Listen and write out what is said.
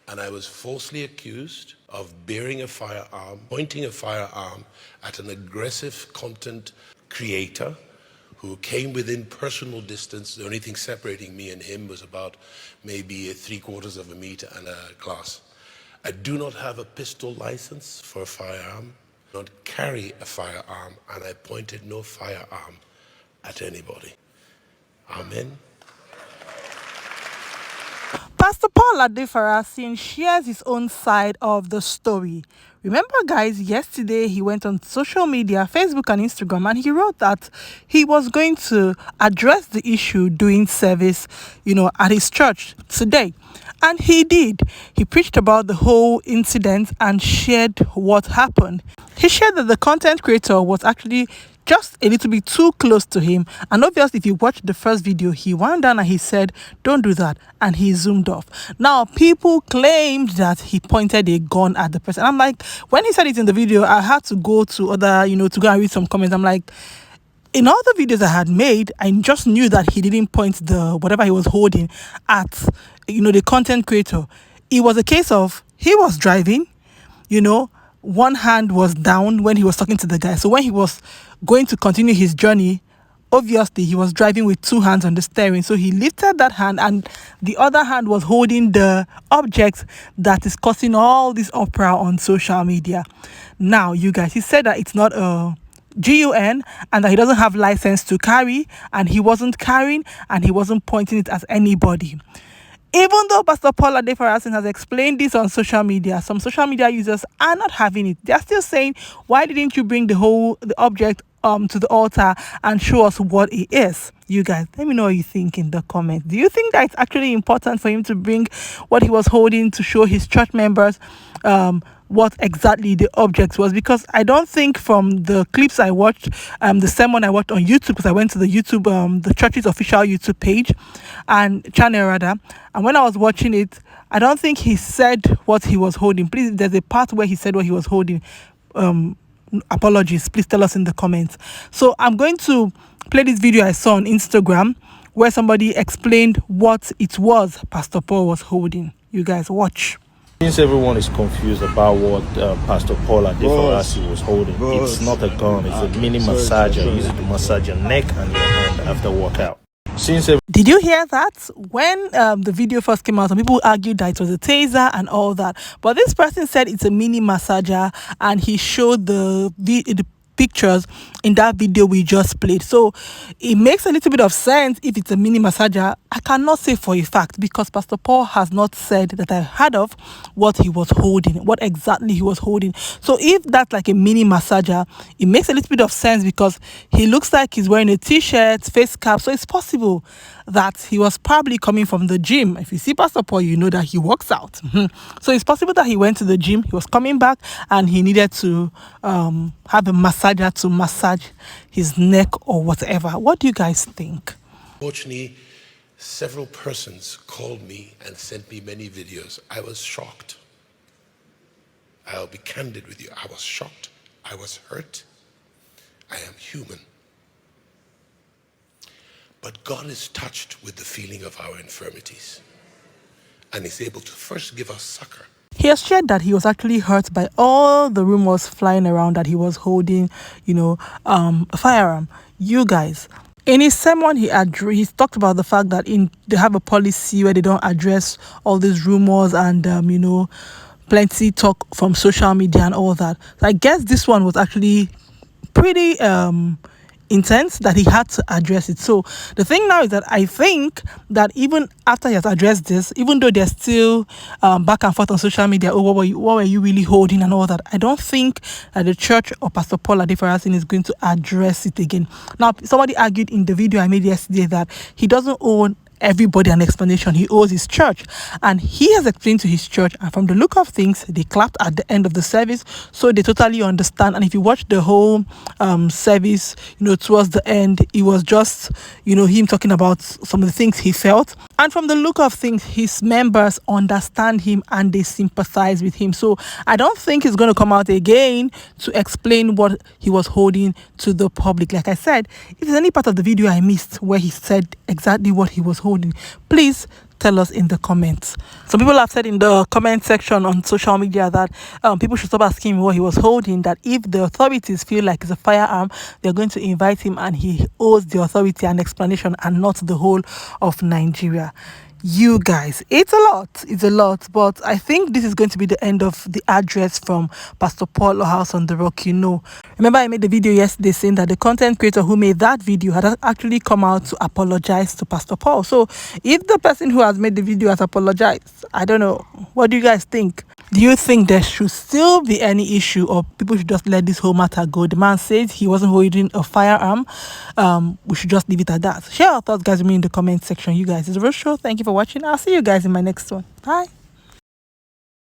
and I was falsely accused of bearing a firearm, pointing a firearm at an aggressive content creator who came within personal distance. The only thing separating me and him was about maybe 3/4 of a meter and a glass. I do not have a pistol license for a firearm, not carry a firearm, and I pointed no firearm at anybody. Amen. Pastor Paul Adefarasin shares his own side of the story. Remember, guys, yesterday he went on social media, Facebook and Instagram, and he wrote that he was going to address the issue during service, at his church today. And he did. He preached about the whole incident and shared what happened. He shared that the content creator was actually just a little bit too close to him, and obviously if you watch the first video, he went down and he said, "Don't do that," and he zoomed off. Now people claimed that he pointed a gun at the person. I'm like, when he said it in the video, I had to go to other, to go and read some comments. I'm like, in all the videos I had made, I just knew that he didn't point the whatever he was holding at, the content creator. It was a case of he was driving, one hand was down when he was talking to the guy. So when he was going to continue his journey, obviously he was driving with two hands on the steering. So he lifted that hand and the other hand was holding the object that is causing all this uproar on social media. Now, you guys, he said that it's not a GUN and that he doesn't have license to carry, and he wasn't carrying and he wasn't pointing it at anybody. Even though Pastor Paul Adefarasin has explained this on social media, some social media users are not having it. They're still saying, why didn't you bring the object to the altar and show us what it is? You guys, let me know what you think in the comments. Do you think that it's actually important for him to bring what he was holding to show his church members what exactly the object was? Because I don't think from the clips I watched, the sermon I watched on YouTube, because I went to the YouTube, the church's official YouTube page and channel rather, and when I was watching it, I don't think he said what he was holding. Please, there's a part where he said what he was holding. Apologies, please tell us in the comments. So I'm going to play this video I saw on Instagram where somebody explained what it was Pastor Paul was holding. You guys watch. Since everyone is confused about what Pastor Paul Adefarasin was holding, it's not a gun, it's a mini massager. Use it to massage your neck and your hand after workout. Did you hear that? When the video first came out, some people argued that it was a taser and all that. But this person said it's a mini massager, and he showed the pictures in that video we just played. So it makes a little bit of sense if it's a mini massager. I cannot say for a fact because Pastor Paul has not said that I heard of what he was holding, what exactly he was holding. So if that's like a mini massager, it makes a little bit of sense because he looks like he's wearing a t-shirt, face cap. So it's possible that he was probably coming from the gym. If you see Pastor Paul, you know that he works out. So it's possible that he went to the gym, he was coming back, and he needed to have a massager to massage his neck or whatever. What do you guys think? Fortunately, several persons called me and sent me many videos. I was shocked. I'll be candid with you. I was shocked. I was hurt. I am human. But God is touched with the feeling of our infirmities and is able to first give us succor. He has shared that he was actually hurt by all the rumors flying around that he was holding, a firearm. You guys, in his sermon, he talked about the fact that they have a policy where they don't address all these rumors and, plenty talk from social media and all that. So I guess this one was actually pretty intense that he had to address it. So the thing now is that I think that even after he has addressed this, even though they're still back and forth on social media, what were you really holding and all that, I don't think that the church or Pastor Paul Adefarasin is going to address it again. Now, somebody argued in the video I made yesterday that he doesn't own everybody an explanation. He owes his church, and he has explained to his church, and from the look of things, they clapped at the end of the service, so they totally understand. And if you watch the whole service, towards the end, it was just him talking about some of the things he felt, and from the look of things, his members understand him and they sympathize with him. So I don't think he's going to come out again to explain what he was holding to the public. Like I said, if there's any part of the video I missed where he said exactly what he was holding, holding? Please tell us in the comments. Some people have said in the comment section on social media that people should stop asking him what he was holding, that if the authorities feel like it's a firearm, they're going to invite him and he owes the authority an explanation and not the whole of Nigeria. You guys, it's a lot, but I think this is going to be the end of the address from Pastor Paul or House on the Rock. Remember I made the video yesterday saying that the content creator who made that video had actually come out to apologize to Pastor Paul. So if the person who has made the video has apologized, I don't know, what do you guys think? Do you think there should still be any issue, or people should just let this whole matter go? The man said he wasn't holding a firearm. We should just leave it at that. Share your thoughts, guys, with me in the comment section. You guys, it's a real show. Thank you for watching. I'll see you guys in my next one. Bye.